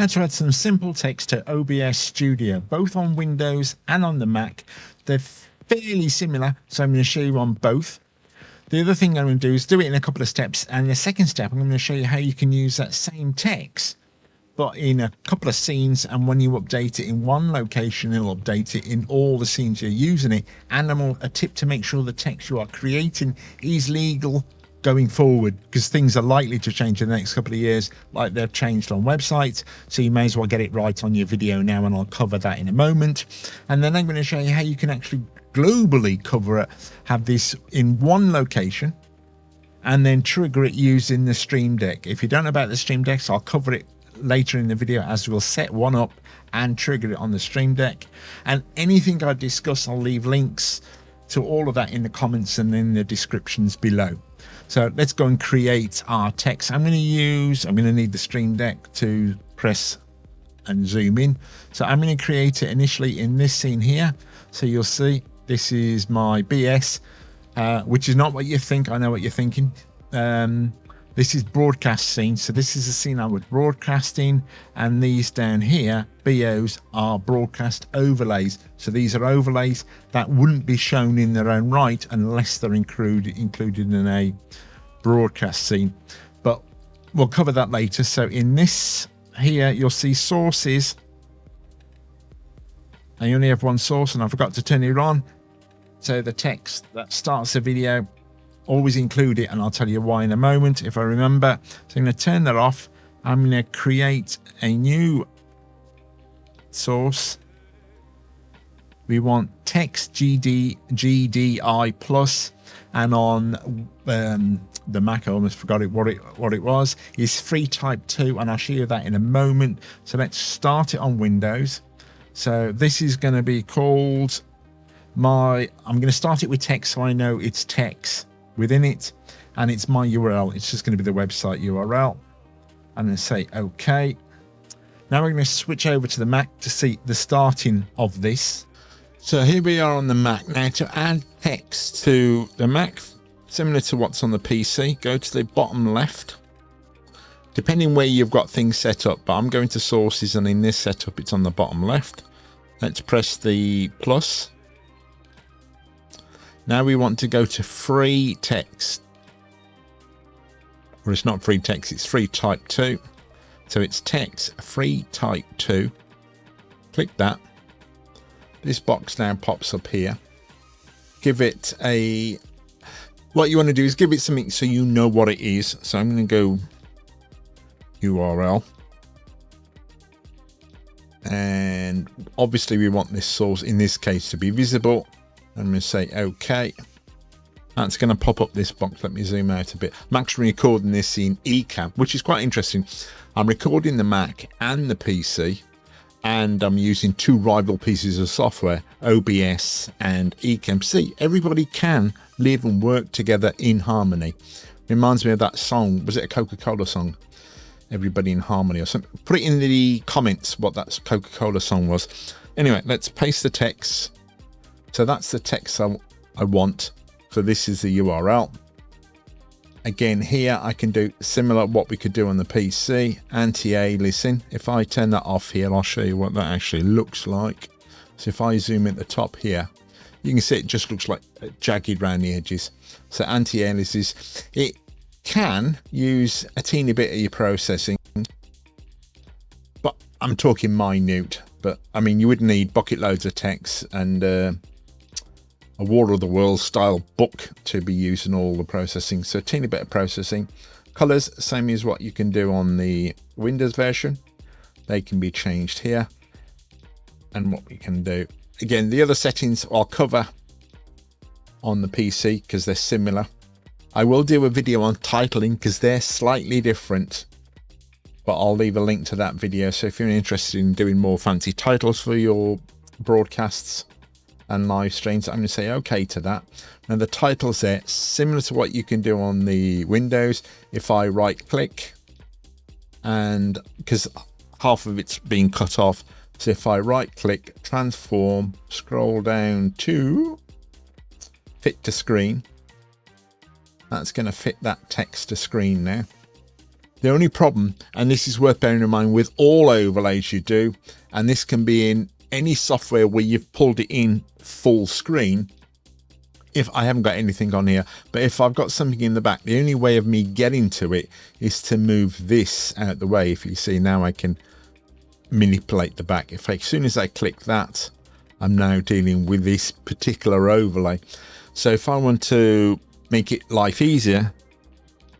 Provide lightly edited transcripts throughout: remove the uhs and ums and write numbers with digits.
How to add some simple text to OBS Studio, both on Windows and on the Mac. They're fairly similar, so I'm going to show you on both. The other thing I'm going to do is do it in a couple of steps, and the second step I'm going to show you how you can use that same text but in a couple of scenes, and when you update it in one location, it'll update it in all the scenes you're using it. And a tip to make sure the text you are creating is legal going forward, because things are likely to change in the next couple of years, like they've changed on websites, so you may as well get it right on your video now, and I'll cover that in a moment. And then I'm going to show you how you can actually globally cover it, have this in one location, and then trigger it using the Stream Deck. If you don't know about the Stream Decks, I'll cover it later in the video, as we'll set one up and trigger it on the Stream Deck. And anything I discuss, I'll leave links to all of that in the comments and in the descriptions below. So let's go and create our text. I'm going to need the Stream Deck to press and zoom in. So I'm going to create it initially in this scene here. So you'll see this is my BS, which is not what you think. I know what you're thinking. This is broadcast scene, so this is the scene I was broadcasting, and these down here, BOs, are broadcast overlays. So these are overlays that wouldn't be shown in their own right unless they're included in a broadcast scene. But we'll cover that later. So in this here, you'll see sources. I only have one source, and I forgot to turn it on. So the text that starts the video, always include it, and I'll tell you why in a moment if I remember. So I'm going to turn that off. I'm going to create a new source. We want text GDI plus, and on the Mac, I almost forgot what it was, is FreeType 2, and I'll show you that in a moment. So let's start it on Windows. So this is going to be called I'm going to start it with text, so I know it's text within it, and it's my URL. It's just going to be the website URL. I'm going to say OK. Now we're going to switch over to the Mac to see the starting of this. So here we are on the Mac. Now to add text to the Mac, similar to what's on the PC, go to the bottom left, depending where you've got things set up, but I'm going to sources, and in this setup it's on the bottom left. Let's press the plus. Now we want to go to free text. Well, it's not free text, it's FreeType 2. So it's text FreeType 2. Click that. This box now pops up here. Give it what you want to do is give it something so you know what it is. So I'm going to go URL. And obviously we want this source, in this case, to be visible. I'm going to say OK. That's going to pop up this box. Let me zoom out a bit. I'm actually recording this in eCam, which is quite interesting. I'm recording the Mac and the PC, and I'm using two rival pieces of software, OBS and eCam. See, everybody can live and work together in harmony. Reminds me of that song. Was it a Coca-Cola song? Everybody in Harmony or something. Put it in the comments what that Coca-Cola song was. Anyway, let's paste the text. So that's the text I want. So this is the URL. Again, here I can do similar what we could do on the PC, anti-aliasing. If I turn that off here, I'll show you what that actually looks like. So if I zoom at the top here, you can see it just looks like jagged around the edges. So anti-aliases, it can use a teeny bit of your processing, but I'm talking minute. But I mean, you would need bucket loads of text and a War of the Worlds style book to be using all the processing. So a teeny bit of processing. Colors, same as what you can do on the Windows version. They can be changed here. And what we can do, again, the other settings I'll cover on the PC because they're similar. I will do a video on titling because they're slightly different, but I'll leave a link to that video. So if you're interested in doing more fancy titles for your broadcasts and live streams, I'm going to say OK to that. Now the titles there, similar to what you can do on the Windows. If I right click, and because half of it's being cut off, so if I right click, transform, scroll down to fit to screen, that's going to fit that text to screen now. The only problem, and this is worth bearing in mind with all overlays you do, and this can be in any software where you've pulled it in full screen. If I haven't got anything on here, but if I've got something in the back, the only way of me getting to it is to move this out the way. If you see now, I can manipulate the back. If as soon as I click that, I'm now dealing with this particular overlay. So if I want to make it life easier,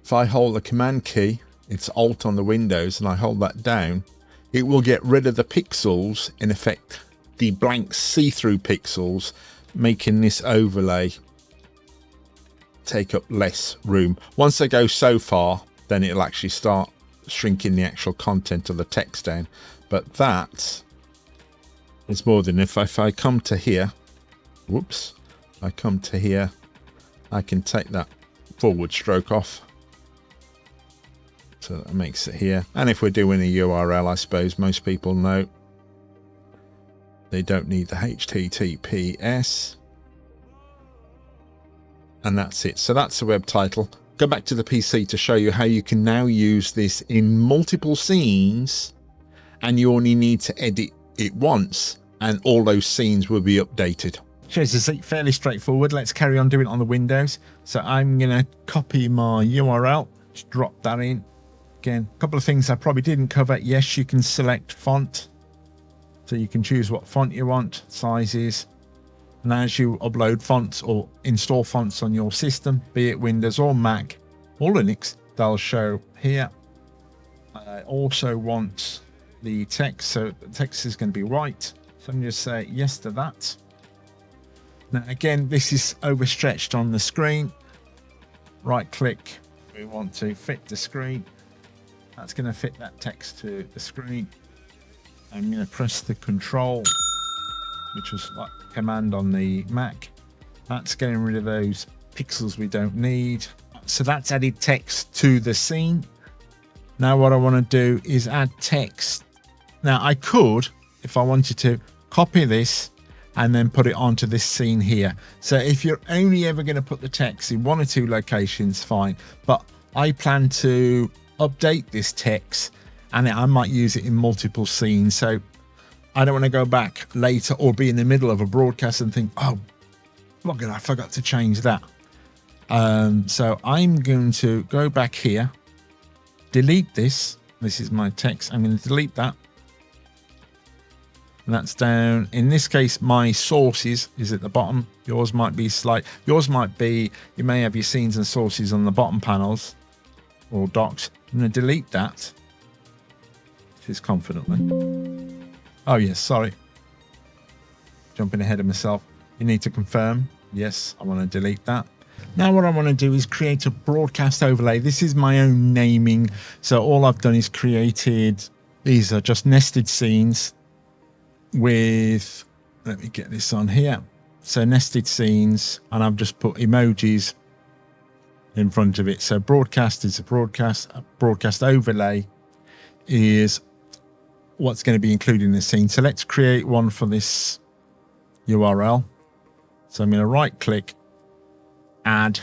if I hold the command key, it's Alt on the Windows, and I hold that down, it will get rid of the pixels, in effect the blank see-through pixels, making this overlay take up less room. Once I go so far, then it'll actually start shrinking the actual content of the text down. But that is more than if I come to here, whoops, I come to here, I can take that forward stroke off. So that makes it here. And if we're doing a URL, I suppose most people know they don't need the HTTPS. And that's it. So that's the web title. Go back to the PC to show you how you can now use this in multiple scenes, and you only need to edit it once and all those scenes will be updated. Shows us fairly straightforward. Let's carry on doing it on the Windows. So I'm going to copy my URL, just drop that in. Again, a couple of things I probably didn't cover. Yes, you can select font. So you can choose what font you want, sizes. And as you upload fonts or install fonts on your system, be it Windows or Mac or Linux, they'll show here. I also want the text, so the text is going to be white. So I'm going to say yes to that. Now again, this is overstretched on the screen. Right click, we want to fit the screen. That's going to fit that text to the screen. I'm going to press the control, which was like the command on the Mac. That's getting rid of those pixels we don't need. So that's added text to the scene. Now what I want to do is add text. Now I could, if I wanted to, copy this and then put it onto this scene here. So if you're only ever going to put the text in one or two locations, fine. But I plan to update this text and I might use it in multiple scenes. So I don't want to go back later or be in the middle of a broadcast and think, oh, look, I forgot to change that. So I'm going to go back here, delete this. This is my text. I'm going to delete that. And that's down. In this case, my sources is at the bottom. Yours might be you may have your scenes and sources on the bottom panels or docs. I'm going to delete that. This confidently. Oh yes, sorry. Jumping ahead of myself. You need to confirm. Yes, I want to delete that. Now what I want to do is create a broadcast overlay. This is my own naming. So all I've done is created, these are just nested scenes with, let me get this on here. So nested scenes, and I've just put emojis in front of it. So broadcast is a broadcast overlay is what's going to be included in the scene. So let's create one for this URL. So I'm going to right click, add,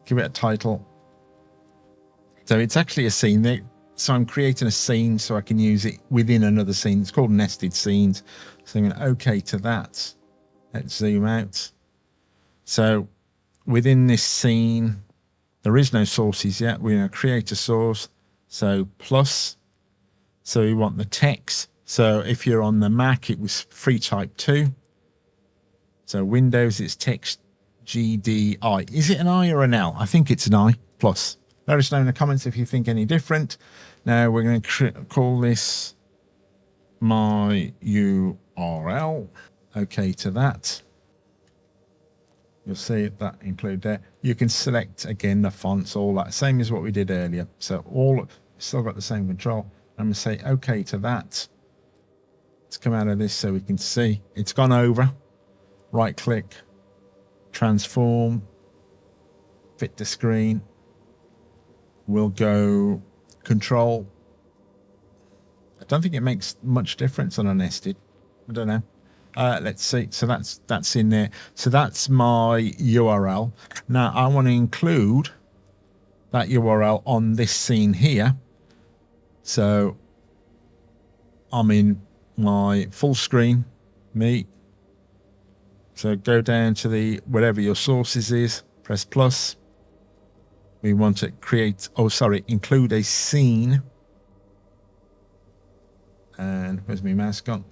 give it a title. So it's actually a scene there. So I'm creating a scene so I can use it within another scene. It's called nested scenes. So I'm going to OK to that. Let's zoom out. So within this scene, there is no sources yet. We're going to create a source. So plus, so we want the text. So if you're on the Mac, it was FreeType 2. So Windows, it's text GDI. Is it an I or an L? I think it's an I plus. Let us know in the comments if you think any different. Now we're going to call this my URL. OK to that. You'll see that include there. You can select again the fonts, all that, same as what we did earlier. So still got the same control. I'm going to say OK to that. Let's come out of this so we can see it's gone over. Right click, transform, fit the screen. We'll go control. I don't think it makes much difference on a nested. I don't know. Let's see. So that's in there. So that's my URL. Now I want to include that URL on this scene here. So I'm in my full screen, me. So go down to the whatever your sources is, press plus. We want to include a scene. And where's my mouse gone?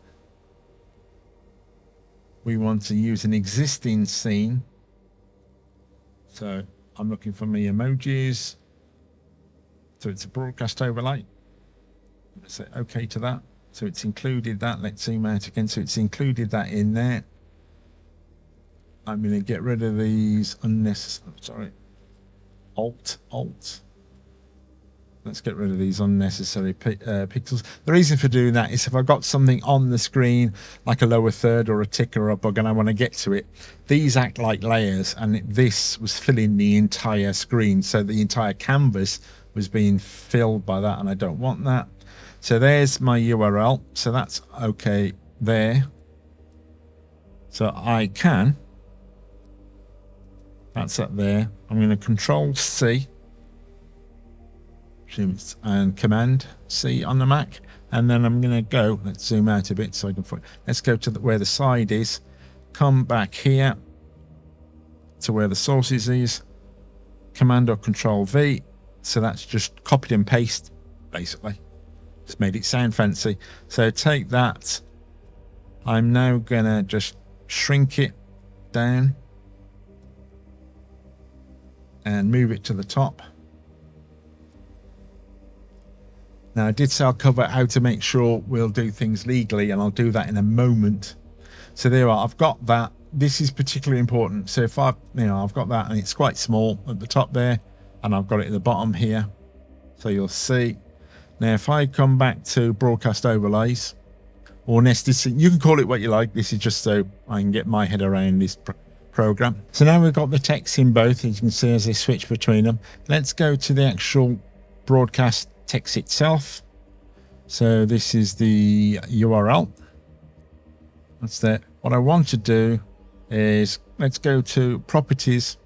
We want to use an existing scene. So I'm looking for my emojis. So it's a broadcast overlay. Let's say OK to that. So it's included that. Let's zoom out again. So it's included that in there. I'm going to get rid of these unnecessary. Alt. Let's get rid of these unnecessary pixels. The reason for doing that is if I've got something on the screen, like a lower third or a tick or a bug, and I want to get to it, these act like layers, and this was filling the entire screen. So the entire canvas was being filled by that, and I don't want that. So there's my URL. So that's okay there. So I can. That's up there. I'm going to Control C and Command C on the Mac, and then I'm going to go. Let's zoom out a bit so I can find. Let's go to where the side is. Come back here to where the sources is. Command or Control V. So that's just copied and paste, basically. Just made it sound fancy. So take that. I'm now going to just shrink it down and move it to the top. Now I did say I'll cover how to make sure we'll do things legally, and I'll do that in a moment. So there you are. I've got that. This is particularly important. So if I've got that, and it's quite small at the top there, and I've got it at the bottom here. So you'll see. Now if I come back to broadcast overlays or nested scene, you can call it what you like. This is just so I can get my head around this program. So now we've got the text in both, as you can see as I switch between them. Let's go to the actual broadcast text itself. So this is the URL. That's there. What I want to do is let's go to properties.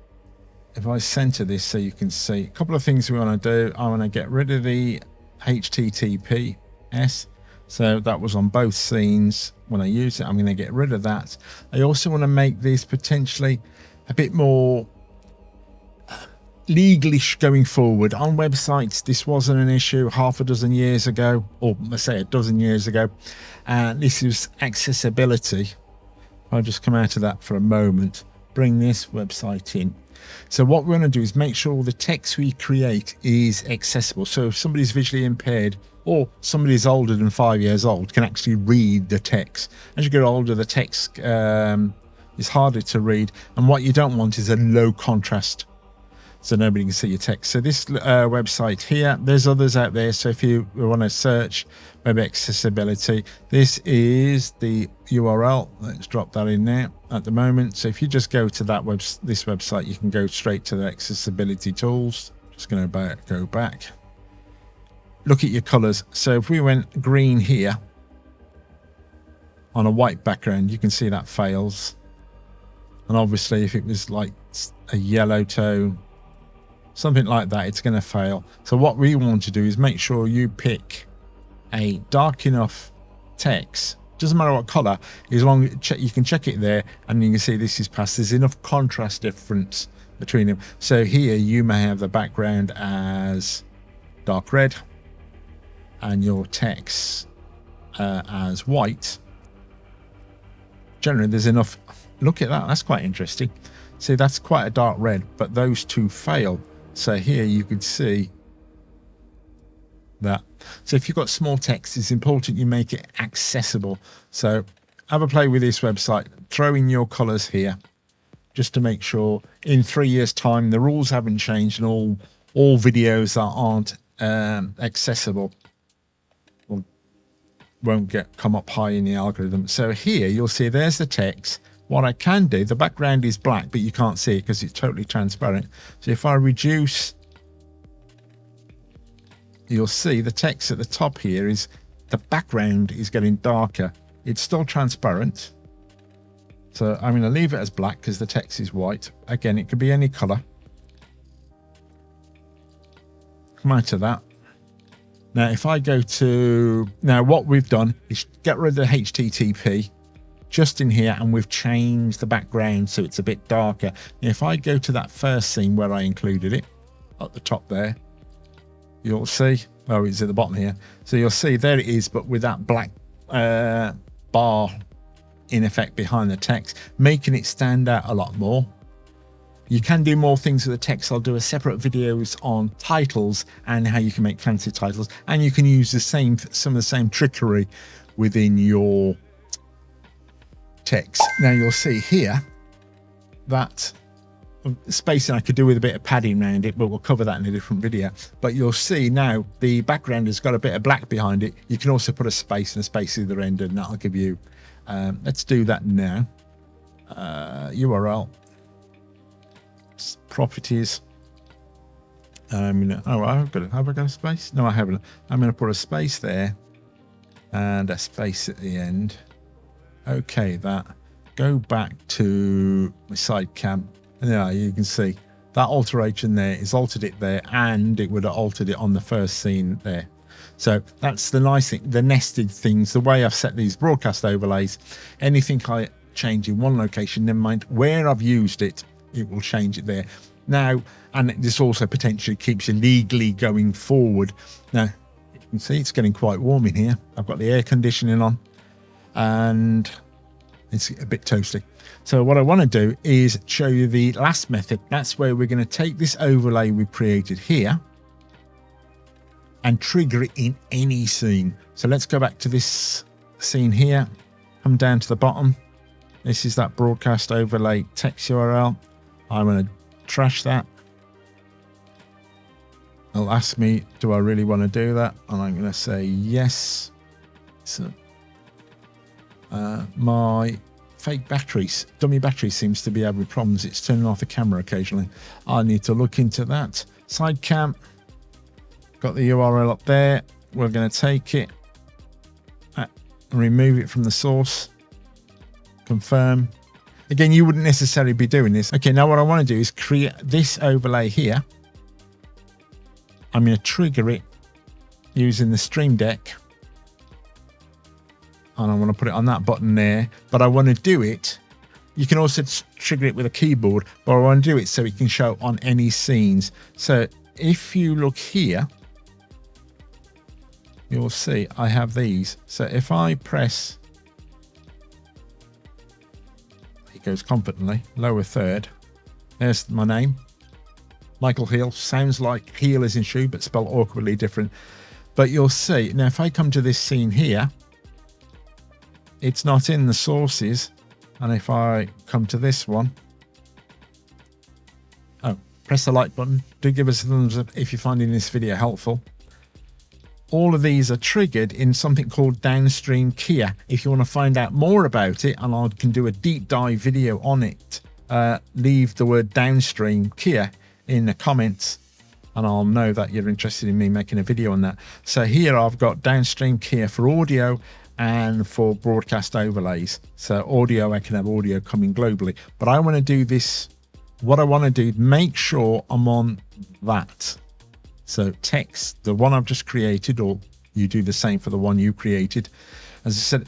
If I center this so you can see a couple of things we want to do. I want to get rid of the HTTPS. So that was on both scenes when I use it. I'm going to get rid of that. I also want to make this potentially a bit more legalish going forward. On websites, this wasn't an issue half a dozen years ago, or let's say a dozen years ago. And this is accessibility. I'll just come out of that for a moment, bring this website in. So what we're going to do is make sure the text we create is accessible. So if somebody's visually impaired or somebody's older than 5 years old can actually read the text. As you get older, the text is harder to read. And what you don't want is a low contrast, so nobody can see your text. So this website here, there's others out there. So if you want to search web accessibility, this is the URL. Let's drop that in there at the moment. So if you just go to that this website, you can go straight to the accessibility tools. Just going to go back. Look at your colors. So if we went green here on a white background, you can see that fails. And obviously if it was like a yellow tone, something like that, it's going to fail. So what we want to do is make sure you pick a dark enough text, doesn't matter what color, as long as you can check it there, and you can see this is passed. There's enough contrast difference between them. So here you may have the background as dark red and your text as white. Generally there's enough. Look at that, that's quite interesting. See, that's quite a dark red, but those two fail. So here you could see that. So if you've got small text, it's important you make it accessible. So have a play with this website, throw in your colors here, just to make sure in 3 years' time the rules haven't changed and all videos that aren't accessible won't come up high in the algorithm. So here you'll see there's the text. What I can do, the background is black, but you can't see it because it's totally transparent. So if I reduce, you'll see the text at the top here is the background is getting darker. It's still transparent. So I'm going to leave it as black because the text is white. Again, it could be any color. Come out of that. Now, if I go to, now what we've done is get rid of the HTTP just in here, and we've changed the background so it's a bit darker. Now, if I go to that first scene where I included it at the top there, you'll see, oh, it's at the bottom here. So you'll see there it is, but with that black bar in effect behind the text, making it stand out a lot more. You can do more things with the text. I'll do a separate videos on titles and how you can make fancy titles, and you can use the same, some of the same trickery within your text. Now you'll see here that spacing I could do with a bit of padding around it, but we'll cover that in a different video. But you'll see now the background has got a bit of black behind it. You can also put a space and a space either end, and that'll give you, let's do that now. URL. Properties. Oh, have I got a space? No, I haven't. I'm going to put a space there and a space at the end. Okay, that. Go back to my side cam, and there you can see that alteration there is altered it there, and it would have altered it on the first scene there. So that's the nice thing, the nested things, the way I've set these broadcast overlays. Anything I change in one location, never mind where I've used it, it will change it there. Now, and this also potentially keeps you legally going forward. Now, you can see it's getting quite warm in here. I've got the air conditioning on, and it's a bit toasty. So what I want to do is show you the last method. That's where we're going to take this overlay we've created here and trigger it in any scene. So let's go back to this scene here, come down to the bottom. This is that broadcast overlay text URL. I'm going to trash that. It'll ask me, do I really want to do that? And I'm going to say yes. So my fake batteries, dummy battery seems to be having problems. It's turning off the camera occasionally. I need to look into that. Side cam, got the URL up there. We're going to take it, remove it from the source, confirm. Again, you wouldn't necessarily be doing this. Okay, now what I want to do is create this overlay here. I'm going to trigger it using the Stream Deck. And I want to put it on that button there. But I want to do it. You can also trigger it with a keyboard, but I want to do it so it can show on any scenes. So if you look here, you'll see I have these. So if I press, it goes confidently, lower third. There's my name, Michael Heel. Sounds like heel as in shoe, but spelled awkwardly different. But you'll see, now if I come to this scene here, it's not in the sources. And if I come to this one, oh, press the like button. Do give us a thumbs up if you're finding this video helpful. All of these are triggered in something called Downstream Kia. If you want to find out more about it, and I can do a deep dive video on it, leave the word Downstream Kia in the comments, and I'll know that you're interested in me making a video on that. So here I've got Downstream Kia for audio and for broadcast overlays. So audio, I can have audio coming globally, but I want to do this. What I want to do, make sure I'm on that. So text, the one I've just created, or you do the same for the one you created. As I said,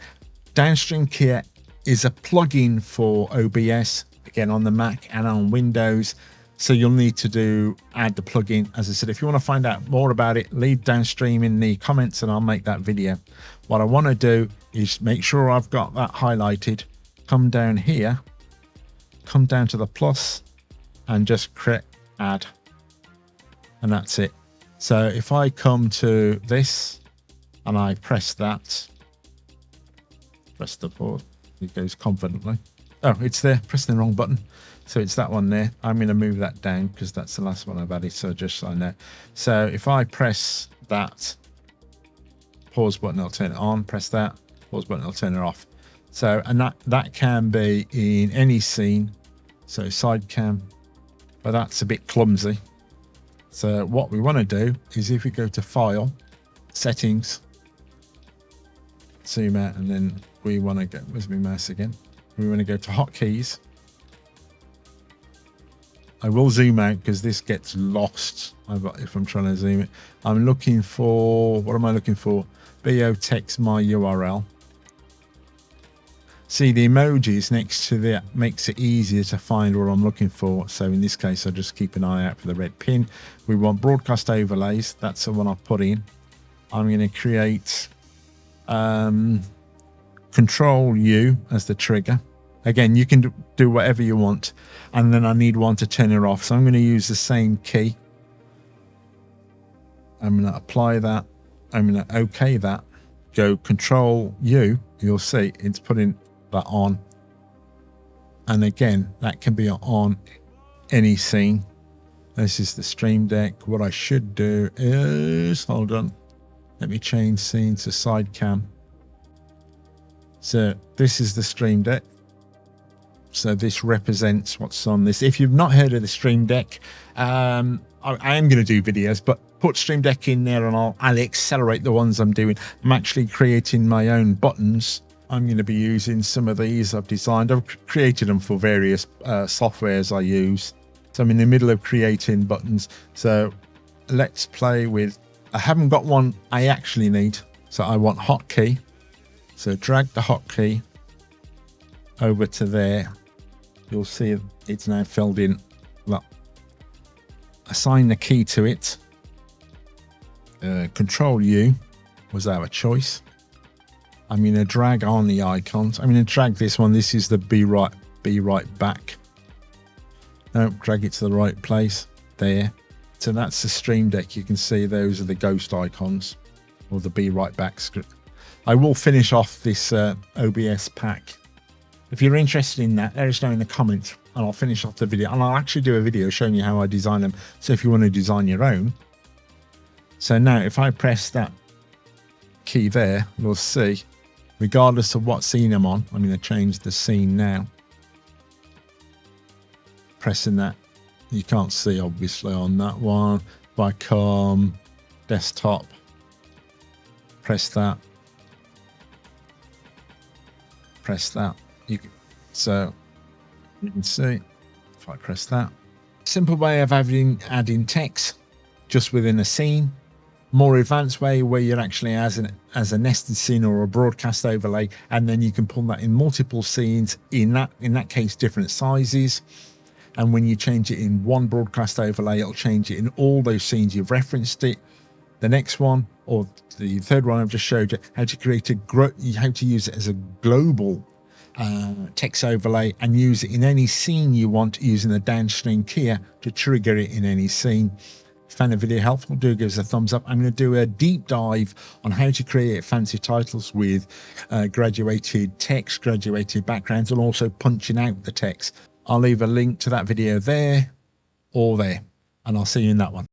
Downstream Kia is a plugin for OBS, again on the Mac and on Windows. So you'll need to add the plugin. As I said, if you want to find out more about it, leave Downstream in the comments and I'll make that video. What I want to do is make sure I've got that highlighted, come down here, come down to the plus and just create add. And that's it. So if I come to this and I press that, press the pause, it goes confidently. Oh, it's there, pressing the wrong button. So it's that one there. I'm going to move that down because that's the last one I've added. So just so I know. So if I press that pause button, I'll turn it on. Press that pause button, I'll turn it off. So, and that can be in any scene. So side cam, but that's a bit clumsy. So what we want to do is if we go to File, Settings, zoom out, and then we want to go, where's my mouse again? We want to go to Hotkeys. I will zoom out because this gets lost if I'm trying to zoom it. I'm looking for, what am I looking for? 𝑵𝒂𝒔𝒆 my URL. See, the emojis next to that makes it easier to find what I'm looking for. So in this case, I just keep an eye out for the red pin. We want broadcast overlays. That's the one I've put in. I'm going to create Control U as the trigger. Again, you can do whatever you want. And then I need one to turn it off. So I'm going to use the same key. I'm going to apply that. I'm going to OK that. Go Control U. You'll see it's putting that on. And again, that can be on any scene. This is the Stream Deck. What I should do is, hold on, let me change scene to side cam. So this is the Stream Deck. So this represents what's on this. If you've not heard of the Stream Deck, I am going to do videos, but put Stream Deck in there and I'll accelerate the ones I'm doing. I'm actually creating my own buttons. I'm going to be using some of these I've designed. I've created them for various softwares I use. So I'm in the middle of creating buttons. So let's play with, I haven't got one I actually need. So I want hotkey. So drag the hotkey over to there. You'll see it's now filled in. Look, assign the key to it. Control U was our choice. I'm going to drag on the icons. I'm going to drag this one. This is the be right back. No, drag it to the right place. There. So that's the Stream Deck. You can see those are the ghost icons or the be right back script. I will finish off this OBS pack. If you're interested in that, let us know in the comments and I'll finish off the video. And I'll actually do a video showing you how I design them. So if you want to design your own. So now if I press that key there, you'll see, regardless of what scene I'm on, I'm going to change the scene now. Pressing that, you can't see obviously on that one. If I come desktop, press that, press that. So you can see if I press that. Simple way of adding text just within a scene. More advanced way where you're actually as a nested scene or a broadcast overlay, and then you can pull that in multiple scenes, in that case different sizes. And when you change it in one broadcast overlay, it'll change it in all those scenes you've referenced it. The next one, or the third one I've just showed you, how to use it as a global text overlay and use it in any scene you want using the downstream keyer to trigger it in any scene. If you found the video helpful, do give us a thumbs up. I'm going to do a deep dive on how to create fancy titles with graduated text, graduated backgrounds, and also punching out the text. I'll leave a link to that video there or there, and I'll see you in that one.